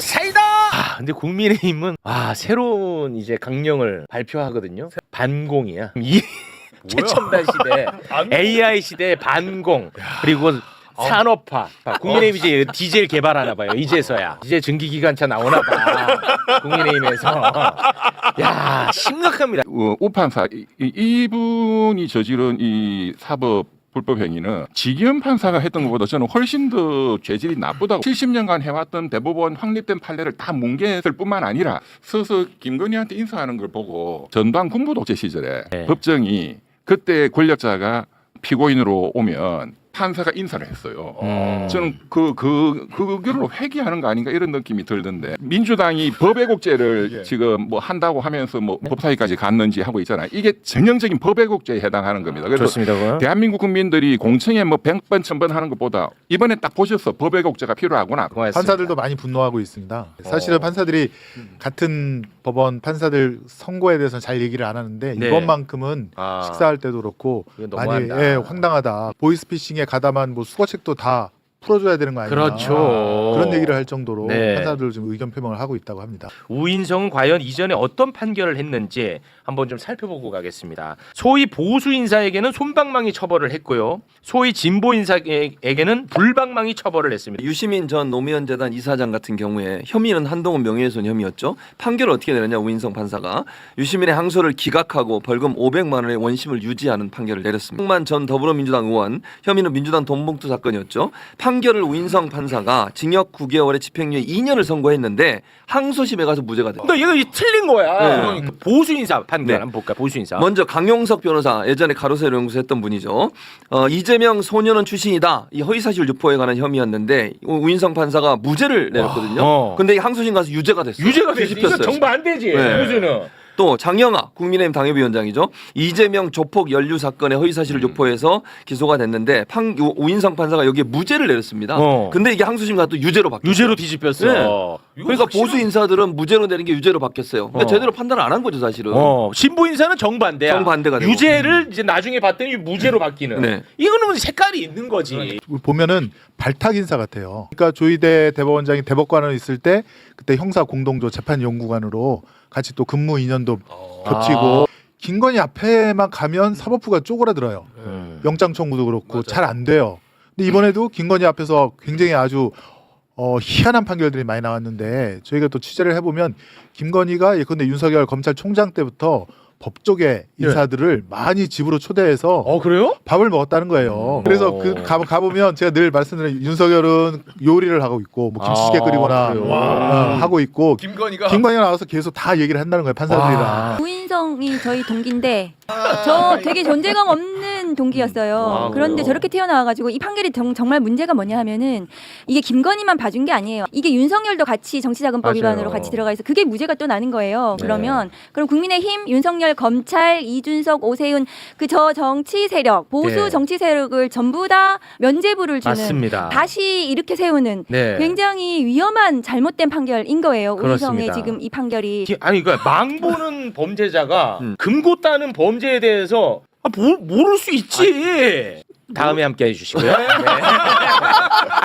사이다. 근데 국민의힘은 새로운 이제 강령을 발표하거든요. 반공이야. 이 최첨단 시대, AI 시대 반공 그리고 산업화. 국민의힘 이제 디젤 개발하나 봐요. 이제서야. 이제 전기기관차 나오나 봐. 국민의힘에서. 야, 심각합니다. 오판사 이분이 저지른 이 사법 불법 행위는 지기현 판사가 했던 것보다 저는 훨씬 더 죄질이 나쁘다고. 70년간 해왔던 대법원 확립된 판례를 다 뭉개했을 뿐만 아니라 서서 김건희한테 인사하는 걸 보고 전두환 군부독재 시절에 법정이 그때 권력자가 피고인으로 오면 판사가 인사를 했어요. 저는 그걸로 회귀하는 거 아닌가 이런 느낌이 들던데, 민주당이 법왜곡죄를 지금 뭐 한다고 하면서 뭐 법사위까지 갔는지 하고 있잖아요. 이게 전형적인 법왜곡죄에 해당하는 겁니다. 그래서 좋습니다. 대한민국 국민들이 공청회 뭐 100번 1000번 하는 것보다 이번에 딱 보셔서 법왜곡죄가 필요하구나. 고맙습니다. 판사들도 많이 분노하고 있습니다. 사실은 판사들이 같은 법원 판사들 선거에 대해서는 잘 얘기를 안 하는데 이번만큼은 식사할 때도 그렇고 많이 황당하다. 보이스피싱에 가담한 뭐 수거책도 다 풀어줘야 되는 거 아니냐. 그렇죠. 그런 얘기를 할 정도로 판사들 좀 의견 표명을 하고 있다고 합니다. 우인성은 과연 이전에 어떤 판결을 했는지 한번 좀 살펴보고 가겠습니다. 소위 보수 인사에게는 솜방망이 처벌을 했고요. 소위 진보 인사에게는 불방망이 처벌을 했습니다. 유시민 전 노무현 재단 이사장 같은 경우에 혐의는 한동훈 명예훼손 혐의였죠. 판결을 어떻게 내렸냐, 우인성 판사가 유시민의 항소를 기각하고 벌금 500만 원의 원심을 유지하는 판결을 내렸습니다. 홍만 전 더불어민주당 의원 혐의는 민주당 돈봉투 사건이었죠. 판결을 우인성 판사가 징역 9개월에 집행유예 2년을 선고했는데 항소심에 가서 무죄가 됐어요. 근데 얘가 틀린 거야. 보수 인사 판결 한번 볼까? 보수 인사. 먼저 강용석 변호사, 예전에 가로세로 연구소 했던 분이죠. 이재명 소년원 출신이다. 이 허위사실 유포에 관한 혐의였는데 우인성 판사가 무죄를 내렸거든요. 근데 항소심 가서 유죄가 됐어요. 유죄가 됐어. 이거 정반대지. 보수는. 또 장영아 국민의힘 당협위원장이죠. 이재명 조폭 연루 사건의 허위사실을 유포해서 기소가 됐는데 우인성 판사가 여기에 무죄를 내렸습니다. 근데 이게 항소심 가서 또 유죄로 바뀌었어요. 유죄로 뒤집혔어. 그러니까 보수 인사들은 무죄로 내린 게 유죄로 바뀌었어요. 그러니까 제대로 판단을 안 한 거죠, 사실은. 신부 인사는 정반대야. 정반대가 되고. 유죄를 이제 나중에 봤더니 무죄로 바뀌는. 이거는 색깔이 있는 거지. 보면은 발탁 인사 같아요. 그러니까 조희대 대법원장이 대법관으로 있을 때 그때 형사 공동조 재판연구관으로 같이 또 근무 인연도 겹치고 김건희 앞에만 가면 사법부가 쪼그라들어요. 영장 청구도 그렇고 잘 안 돼요. 근데 이번에도 김건희 앞에서 굉장히 아주 희한한 판결들이 많이 나왔는데 저희가 또 취재를 해보면 김건희가 예컨대 윤석열 검찰총장 때부터 법조계 인사들을 많이 집으로 초대해서 그래요? 밥을 먹었다는 거예요. 그래서 가보면 제가 늘 말씀드린 윤석열은 요리를 하고 있고 뭐 김치찌개 끓이거나 하고 있고 김건희가 나와서 계속 다 얘기를 한다는 거예요, 판사들이랑. 우인성이 저희 동기인데 저 되게 존재감 없는 동기였어요. 그런데 저렇게 튀어나와가지고 이 판결이 정말 문제가 뭐냐 하면은 이게 김건희만 봐준 게 아니에요. 이게 윤석열도 같이 정치자금법 위반으로 같이 들어가 있어. 그게 무죄가 또 나는 거예요. 그럼 국민의힘, 윤석열, 검찰, 이준석, 오세훈 그 저 정치 세력, 보수 정치 세력을 전부 다 면죄부를 주는 맞습니다. 다시 이렇게 세우는 굉장히 위험한 잘못된 판결인 거예요. 우인성의 지금 이 판결이. 그러니까 망보는 범죄자가 금고 따는 범죄에 대해서 모를 수 있지. 다음에 함께 해주시고요.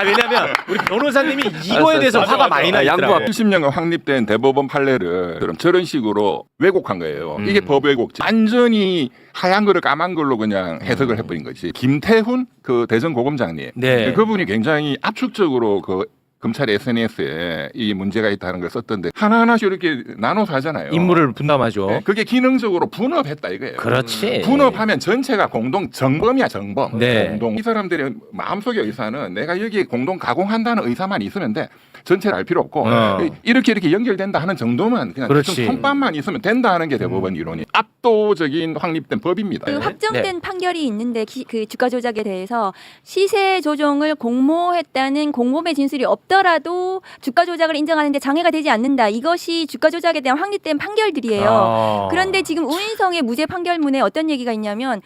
왜냐하면 우리 변호사님이 이거에 대해서 화가 많이 나 있더라고요. 70년간 확립된 대법원 판례를 저런 식으로 왜곡한 거예요. 이게 법왜곡죄. 완전히 하얀 거를 까만 걸로 그냥 해석을 해버린 거지. 김태훈 그 대전고검장님, 그분이 굉장히 압축적으로 그 검찰 SNS에 이 문제가 있다는 걸 썼던데 하나하나씩 이렇게 나눠서 하잖아요. 임무를 분담하죠. 그게 기능적으로 분업했다 이거예요. 그렇지. 분업하면 전체가 공동 정범이야, 정범. 공동. 이 사람들의 마음속의 의사는 내가 여기에 공동 가공한다는 의사만 있으면 돼. 전체를 알 필요 없고 이렇게 연결된다 하는 정도만 그냥 손밥만 있으면 된다 하는 게 대법원 이론이 압도적인 확립된 법입니다. 그 확정된 판결이 있는데 그 주가 조작에 대해서 시세 조정을 공모했다는 공범의 진술이 없더라도 주가 조작을 인정하는데 장애가 되지 않는다. 이것이 주가 조작에 대한 확립된 판결들이에요. 그런데 지금 우인성의 무죄 판결문에 어떤 얘기가 있냐면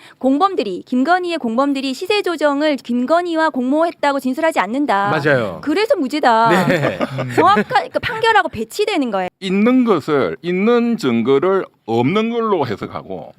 김건희의 공범들이 시세 조정을 김건희와 공모했다고 진술하지 않는다. 맞아요. 그래서 무죄다. 정확한 판결하고 배치되는 거예요. 있는 증거를 없는 걸로 해석하고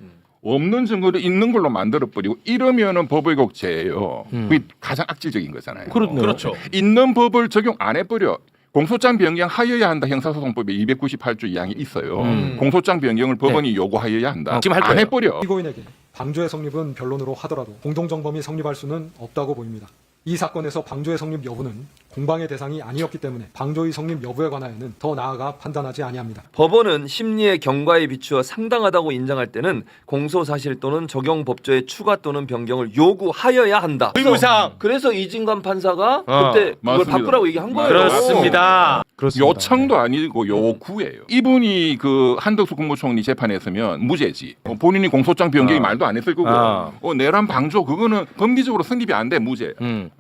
없는 증거를 있는 걸로 만들어버리고 이러면은 법왜곡죄예요. 그게 가장 악질적인 거잖아요. 그렇죠. 있는 법을 적용 안 해버려. 공소장 변경 하여야 한다. 형사소송법에 298조 2항이 있어요. 공소장 변경을 법원이 요구하여야 한다. 지금 할 안 거예요. 해버려. 피고인에게 방조의 성립은 변론으로 하더라도 공동정범이 성립할 수는 없다고 보입니다. 이 사건에서 방조의 성립 여부는 공방의 대상이 아니었기 때문에 방조의 성립 여부에 관하여는 더 나아가 판단하지 아니합니다. 법원은 심리의 경과에 비추어 상당하다고 인정할 때는 공소사실 또는 적용 법조의 추가 또는 변경을 요구하여야 한다. 의무상. 그래서 이진관 판사가 어, 그때 그걸 맞습니다. 바꾸라고 얘기한 거예요. 그렇습니다. 그렇습니다. 요청도 아니고 요구예요. 이분이 그 한덕수 국무총리 재판했으면 무죄지. 본인이 공소장 변경이 말도 안 했을 거고. 내란 방조 그거는 법리적으로 성립이 안 돼 무죄.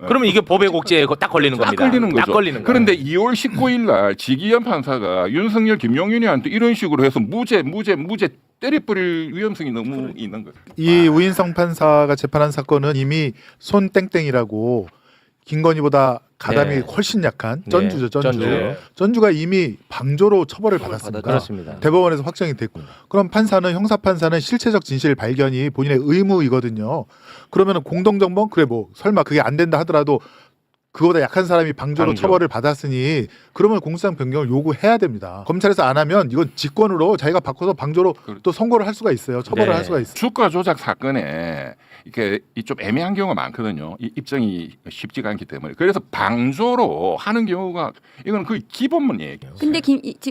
그러면 이게 법의 곡지에 딱 걸리는 딱 겁니다. 걸리는 거죠. 딱 걸리는 그런데 2월 19일 날 지기현 판사가 윤석열, 김용윤이한테 이런 식으로 해서 무죄 때려버릴 위험성이 너무 있는 거예요. 이 우인성 판사가 재판한 사건은 이미 손땡땡이라고 김건희보다 가담이 네. 훨씬 약한 네, 전주죠. 전주. 전주가 이미 방조로 처벌을 받았습니다. 그렇습니다. 대법원에서 확정이 됐고, 그럼 판사는 형사 판사는 실체적 진실 발견이 본인의 의무이거든요. 그러면은 공동정범 그래 뭐 설마 그게 안 된다 하더라도 그거보다 약한 사람이 방조로 방조. 처벌을 받았으니 그러면 공소장 변경을 요구해야 됩니다. 검찰에서 안 하면 이건 직권으로 자기가 바꿔서 방조로 또 선고를 할 수가 있어요. 처벌을 네. 할 수가 있어요. 주가 조작 사건에 이렇게 좀 애매한 경우가 많거든요. 이 입증이 쉽지가 않기 때문에. 그래서 방조로 하는 경우가 이건 거의 기본문이에요. 근데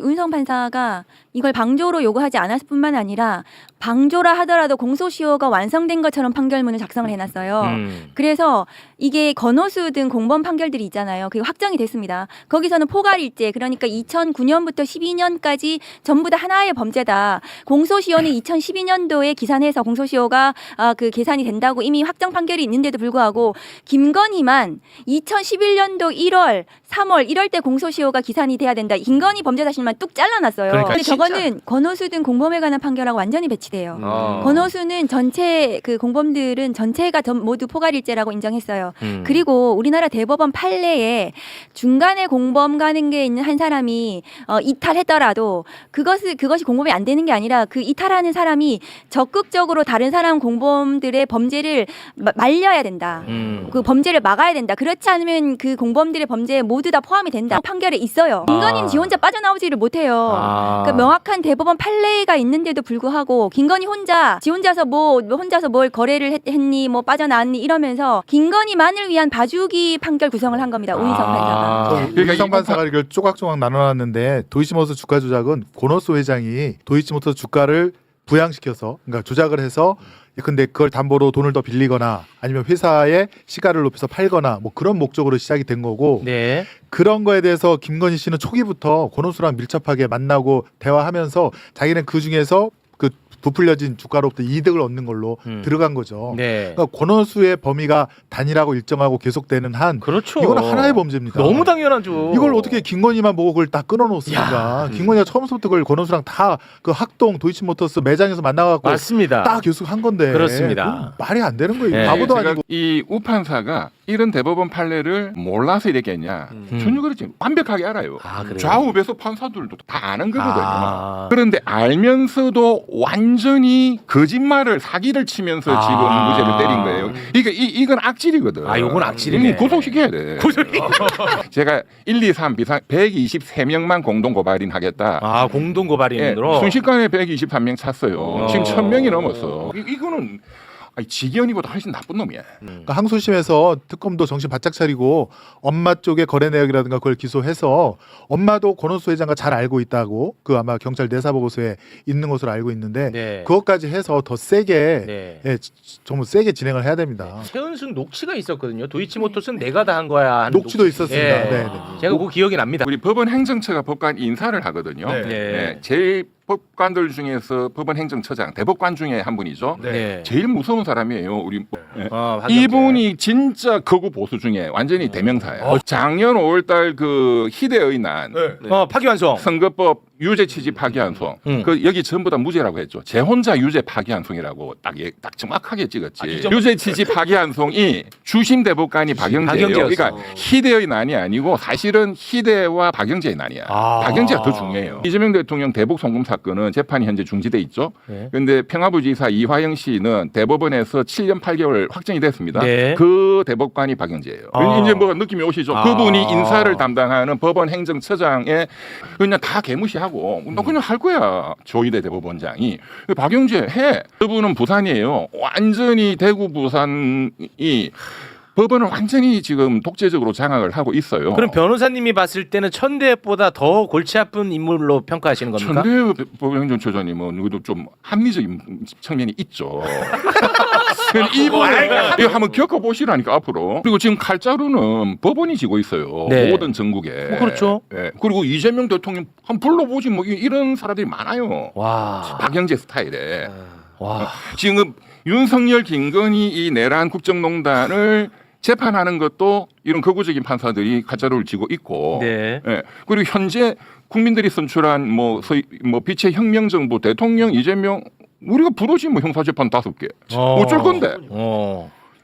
은성 판사가 이걸 방조로 요구하지 않았을 뿐만 아니라 방조라 하더라도 공소시효가 완성된 것처럼 판결문을 작성을 해놨어요. 그래서 이게 건호수 등 공범 판결들이 있잖아요. 그게 확정이 됐습니다. 거기서는 포괄일제, 그러니까 2009년부터 12년까지 전부 다 하나의 범죄다. 공소시효는 2012년도에 기산해서 공소시효가 그 계산이 된다고 이미 확정 판결이 있는데도 불구하고 김건희만 2011년도 1월, 3월, 1월 때 공소시효가 기산이 돼야 된다. 김건희 범죄 사실만 뚝 잘라놨어요. 그러니까 근데 저거는 건호수 등 공범에 관한 판결하고 완전히 배치돼요. 건호수는 전체 그 공범들은 전체가 모두 포괄일제라고 인정했어요. 그리고 우리나라 대법원 판례에 중간에 공범 가는 게 있는 한 사람이 이탈했더라도 그것이 공범이 안 되는 게 아니라 그 이탈하는 사람이 적극적으로 다른 사람 공범들의 범죄를 말려야 된다. 그 범죄를 막아야 된다. 그렇지 않으면 그 공범들의 범죄에 모두 다 포함이 된다. 판결에 있어요. 김건희는 지 혼자 빠져나오지를 못해요. 그러니까 명확한 대법원 판례가 있는데도 불구하고 김건희 지 혼자서 뭘 거래를 했니 뭐 빠져나왔니 이러면서 김건희만을 위한 봐주기 판결 구성을 한 겁니다. 우인성 판사가. 그러니까 우인성 판사가 이걸 조각조각 나눠놨는데 도이치모터 주가 조작은 고노스 회장이 도이치모터 주가를 부양시켜서 그러니까 조작을 해서 근데 그걸 담보로 돈을 더 빌리거나 아니면 회사의 시가를 높여서 팔거나 뭐 그런 목적으로 시작이 된 거고 네. 그런 거에 대해서 김건희 씨는 초기부터 고노스랑 밀접하게 만나고 대화하면서 자기는 그 중에서 그 부풀려진 주가로부터 이득을 얻는 걸로 들어간 거죠. 네. 그러니까 권오수의 범위가 단일하고 일정하고 계속되는 한 그렇죠. 이거는 하나의 범죄입니다. 너무 당연하죠. 이걸 어떻게 김건희만 보고 그걸 다 끊어놓습니까? 김건희가 처음부터 그걸 권오수랑 다 그 학동 도이치모터스 매장에서 만나갖고 맞습니다. 딱 계속 한 건데 그렇습니다. 그건 말이 안 되는 거예요. 네. 바보도 제가 아니고. 이 우판사가 이런 대법원 판례를 몰라서 이랬겠냐. 전혀 그렇지. 완벽하게 알아요. 그래요? 좌우 배수 판사들도 다 아는 거거든요. 아. 그런데 알면서도 완전히 거짓말을 사기를 치면서 지금 무죄를 때린 거예요. 그러니까 이건 악질이거든. 요건 악질이네. 구속시켜야 돼. 제가 1, 2, 3 비상 123명만 공동 고발인 하겠다. 공동 고발인으로 순식간에 123명 찼어요. 지금 1000명이 넘었어. 이거는 지기현이보다 훨씬 나쁜 놈이야. 그러니까 항소심에서 특검도 정신 바짝 차리고 엄마 쪽의 거래 내역이라든가 그걸 기소해서 엄마도 권오수 회장과 잘 알고 있다고 그 아마 경찰 내사 보고서에 있는 것으로 알고 있는데 네. 그것까지 해서 더 세게 네. 정말 세게 진행을 해야 됩니다. 최은순 녹취가 있었거든요. 도이치모터스는 내가 다 한 거야. 하는 녹취도 있었습니다. 예. 네, 네. 제가 그 기억이 납니다. 우리 법원 행정처가 법관 인사를 하거든요. 네. 제일 법관들 중에서 법원 행정처장 대법관 중에 한 분이죠. 네. 제일 무서운 사람이에요. 우리 박영재. 이분이 진짜 극우 보수 중에 완전히 대명사예요. 작년 5월달 그 희대의 난 파기환송. 선거법 유죄 취지 파기환송 그 여기 전부 다 무죄라고 했죠. 제 혼자 유죄 파기환송이라고 딱 정확하게 찍었지. 유죄 취지 파기환송이 주심 대법관이 박영재예요. 박영재였어. 그러니까 희대의 난이 아니고 사실은 희대와 박영재의 난이야. 박영재가 더 중요해요. 이재명 대통령 대북 송금 사건 사건은 재판이 현재 중지돼 있죠. 네. 그런데 평화부지사 이화영 씨는 대법원에서 7년 8개월 확정이 됐습니다. 네. 그 대법관이 박영재예요. 아. 이제 뭐 느낌이 오시죠. 아. 그분이 인사를 담당하는 법원 행정처장에 그냥 다 개무시하고 너 그냥 할 거야. 조희대 대법원장이. 박영재 해. 그분은 부산이에요. 완전히 대구 부산이 법원을 완전히 지금 독재적으로 장악을 하고 있어요. 그럼 변호사님이 봤을 때는 천대엽보다 더 골치 아픈 인물로 평가하시는 겁니까? 천대엽 법행정처장님은 그래도 좀 합리적인 측면이 있죠. 이분을 한번 겪어보시라니까 앞으로. 그리고 지금 칼자루는 법원이 지고 있어요. 네. 모든 전국에. 그렇죠. 예. 그리고 이재명 대통령 한번 불러보지 뭐 이런 사람들이 많아요. 와. 박영재 스타일에. 와. 지금 윤석열, 김건희 이 내란 국정농단을 재판하는 것도 이런 극우적인 판사들이 가짜로를 지고 있고, 네. 예. 그리고 현재 국민들이 선출한 뭐 빛의 혁명정부 대통령 이재명 우리가 부르지 뭐 형사재판 5개 어쩔 건데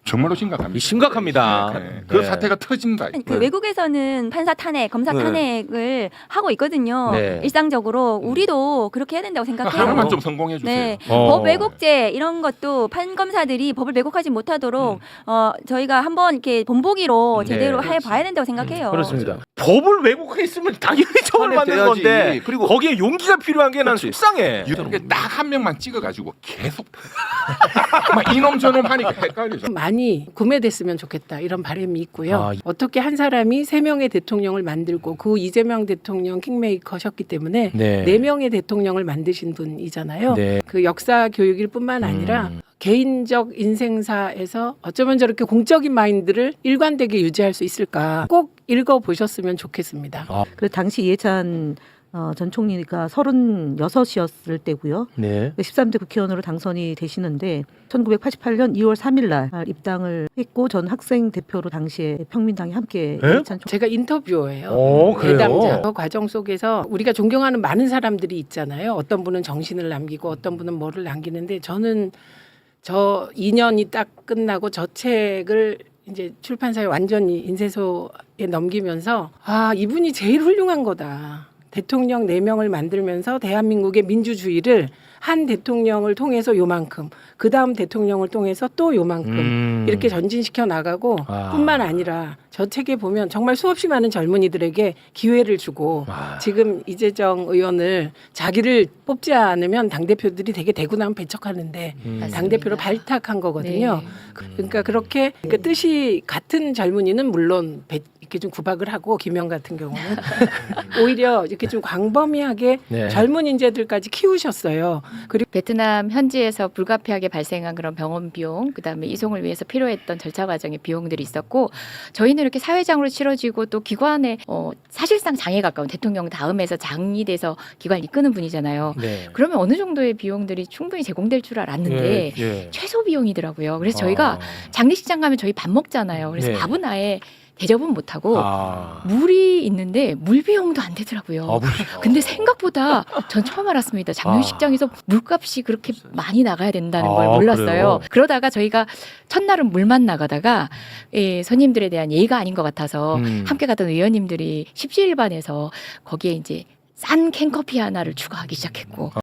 정말로 심각합니다. 심각합니다. 네. 그 네. 사태가 터진다. 그 외국에서는 판사 탄핵, 검사 네. 탄핵을 하고 있거든요. 네. 일상적으로 우리도 그렇게 해야 된다고 생각해요. 하나만 좀 성공해 주세요. 네, 어. 법 왜곡죄 이런 것도 판검사들이 법을 왜곡하지 못하도록 저희가 한번 이렇게 본보기로 네, 제대로 그렇지. 해봐야 된다고 생각해요. 그렇습니다. 법을 왜곡했으면 당연히 처벌받는 탄핵돼야지. 건데 그리고 거기에 용기가 필요한 게 난 그렇지. 속상해. 이렇게 딱 한 명만 찍어가지고 계속 막 이놈 저놈 하니까 헷갈리죠. 많이 구매됐으면 좋겠다 이런 바람이 있고요. 아, 어떻게 한 사람이 3명의 대통령을 만들고 그 이재명 대통령 킹메이커셨기 때문에 네. 4명의 대통령을 만드신 분이잖아요. 네. 그 역사 교육일 뿐만 아니라 개인적 인생사에서 어쩌면 저렇게 공적인 마인드를 일관되게 유지할 수 있을까 꼭 읽어보셨으면 좋겠습니다. 그 당시 이해찬 전 총리가 36이었을 때고요. 네. 13대 국회의원으로 당선이 되시는데 1988년 2월 3일 날 입당을 했고 전 학생 대표로 당시에 평민당이 함께 네? 이해찬 총 제가 인터뷰어예요. 그래요? 대담자. 그 과정 속에서 우리가 존경하는 많은 사람들이 있잖아요. 어떤 분은 정신을 남기고 어떤 분은 뭐를 남기는데 저는 저 2년이 딱 끝나고 저 책을 이제 출판사에 완전히 인쇄소에 넘기면서 아 이분이 제일 훌륭한 거다. 대통령 4명을 만들면서 대한민국의 민주주의를 한 대통령을 통해서 요만큼 그 다음 대통령을 통해서 또 요만큼 이렇게 전진시켜 나가고 뿐만 아니라 저 책에 보면 정말 수없이 많은 젊은이들에게 기회를 주고 지금 이재정 의원을 자기를 뽑지 않으면 당대표들이 되게 되고 나면 배척하는데 당대표로 발탁한 거거든요. 네. 그러니까 그렇게 그 뜻이 같은 젊은이는 물론 이렇게 좀 구박을 하고 김영 같은 경우는 오히려 이렇게 좀 광범위하게 네. 젊은 인재들까지 키우셨어요. 그리고 베트남 현지에서 불가피하게 발생한 그런 병원 비용, 그다음에 이송을 위해서 필요했던 절차 과정의 비용들이 있었고 저희는 이렇게 사회장으로 치러지고 또 기관에 사실상 장에 가까운 대통령 다음에서 장이 돼서 기관을 이끄는 분이잖아요. 네. 그러면 어느 정도의 비용들이 충분히 제공될 줄 알았는데 예. 최소 비용이더라고요. 그래서 저희가 장례식장 가면 저희 밥 먹잖아요. 그래서 네. 밥은 아예 대접은 못하고 물이 있는데 물 비용도 안 되더라고요. 근데 생각보다 전 처음 알았습니다. 장례식장에서 물값이 그렇게 많이 나가야 된다는 걸 몰랐어요. 그래요? 그러다가 저희가 첫날은 물만 나가다가 손님들에 대한 예의가 아닌 것 같아서 함께 갔던 의원님들이 십시일반에서 거기에 이제 싼 캔커피 하나를 추가하기 시작했고